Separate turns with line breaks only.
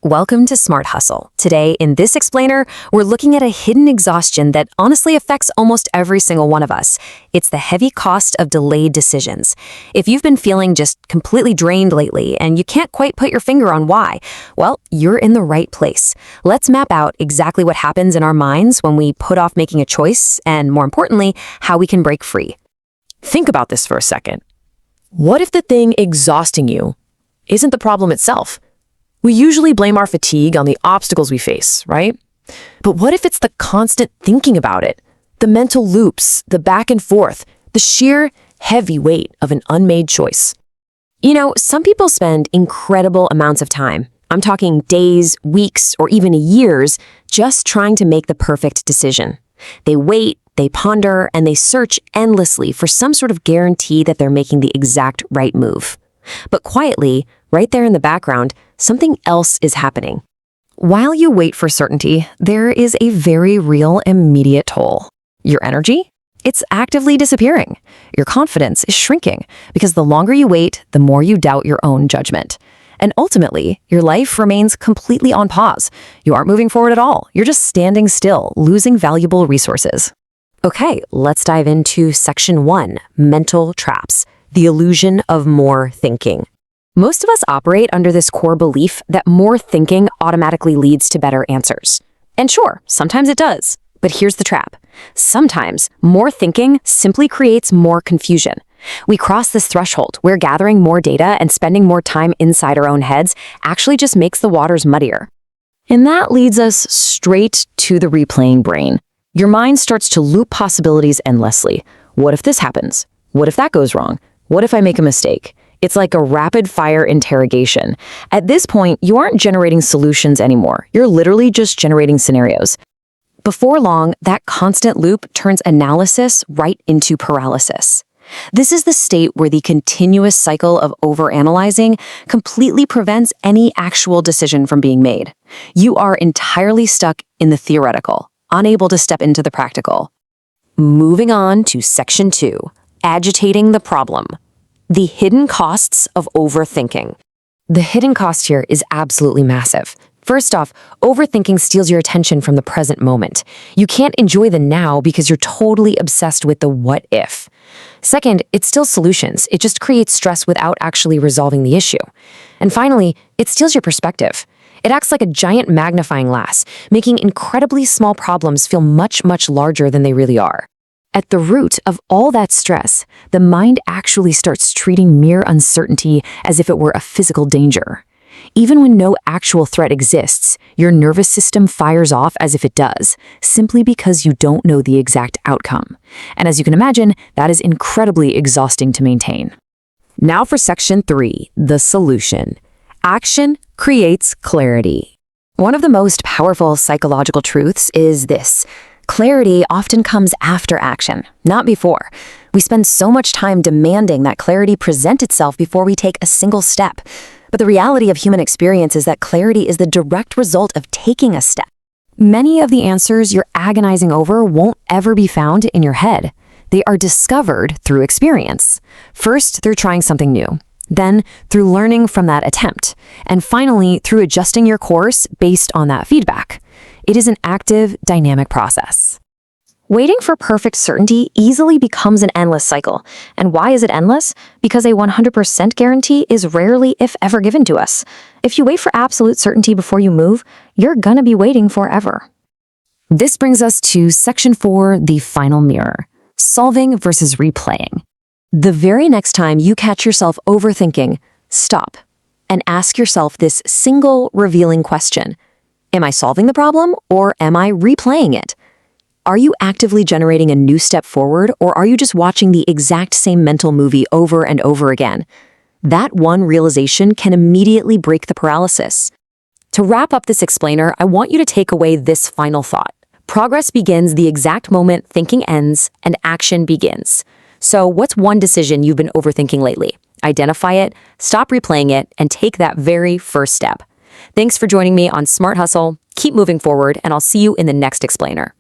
Welcome to Smart Hustle. Today, in this explainer, we're looking at a hidden exhaustion that honestly affects almost every single one of us. It's the heavy cost of delayed decisions. If you've been feeling just completely drained lately and you can't quite put your finger on why, well, you're in the right place. Let's map out exactly what happens in our minds when we put off making a choice and, more importantly, how we can break free.
Think about this for a second. What if the thing exhausting you isn't the problem itself? We usually blame our fatigue on the obstacles we face, right? But what if it's the constant thinking about it, the mental loops, the back and forth, the sheer heavy weight of an unmade choice? You know, some people spend incredible amounts of time, I'm talking days, weeks, or even years, just trying to make the perfect decision. They wait, they ponder, and they search endlessly for some sort of guarantee that they're making the exact right move. But quietly, right there in the background, something else is happening. While you wait for certainty, there is a very real immediate toll. Your energy? It's actively disappearing. Your confidence is shrinking because the longer you wait, the more you doubt your own judgment. And ultimately, your life remains completely on pause. You aren't moving forward at all. You're just standing still, losing valuable resources. Okay, let's dive into Section 1, Mental Traps. The illusion of more thinking. Most of us operate under this core belief that more thinking automatically leads to better answers. And sure, sometimes it does. But here's the trap. Sometimes more thinking simply creates more confusion. We cross this threshold where gathering more data and spending more time inside our own heads actually just makes the waters muddier. And that leads us straight to the replaying brain. Your mind starts to loop possibilities endlessly. What if this happens? What if that goes wrong? What if I make a mistake? It's like a rapid-fire interrogation. At this point, you aren't generating solutions anymore. You're literally just generating scenarios. Before long, that constant loop turns analysis right into paralysis. This is the state where the continuous cycle of overanalyzing completely prevents any actual decision from being made. You are entirely stuck in the theoretical, unable to step into the practical. Moving on to Section 2. Agitating the problem. The hidden costs of overthinking. The hidden cost here is absolutely massive. First off, overthinking steals your attention from the present moment. You can't enjoy the now because you're totally obsessed with the what if. Second, it steals solutions. It just creates stress without actually resolving the issue. And finally, it steals your perspective. It acts like a giant magnifying glass, making incredibly small problems feel much, much larger than they really are. At the root of all that stress, the mind actually starts treating mere uncertainty as if it were a physical danger. Even when no actual threat exists, your nervous system fires off as if it does, simply because you don't know the exact outcome. And as you can imagine, that is incredibly exhausting to maintain. Now for Section 3, the solution. Action creates clarity. One of the most powerful psychological truths is this. Clarity often comes after action, not before. We spend so much time demanding that clarity present itself before we take a single step. But the reality of human experience is that clarity is the direct result of taking a step. Many of the answers you're agonizing over won't ever be found in your head. They are discovered through experience. First, through trying something new. Then, through learning from that attempt. And finally, through adjusting your course based on that feedback. It is an active, dynamic process. Waiting for perfect certainty easily becomes an endless cycle. And why is it endless? Because a 100% guarantee is rarely, if ever, given to us. If you wait for absolute certainty before you move, you're gonna be waiting forever. This brings us to Section 4, the final mirror. Solving versus replaying. The very next time you catch yourself overthinking, stop and ask yourself this single revealing question. Am I solving the problem or am I replaying it? Are you actively generating a new step forward or are you just watching the exact same mental movie over and over again? That one realization can immediately break the paralysis. To wrap up this explainer, I want you to take away this final thought. Progress begins the exact moment thinking ends and action begins. So what's one decision you've been overthinking lately? Identify it, stop replaying it, and take that very first step. Thanks for joining me on Smart Hustle. Keep moving forward, and I'll see you in the next explainer.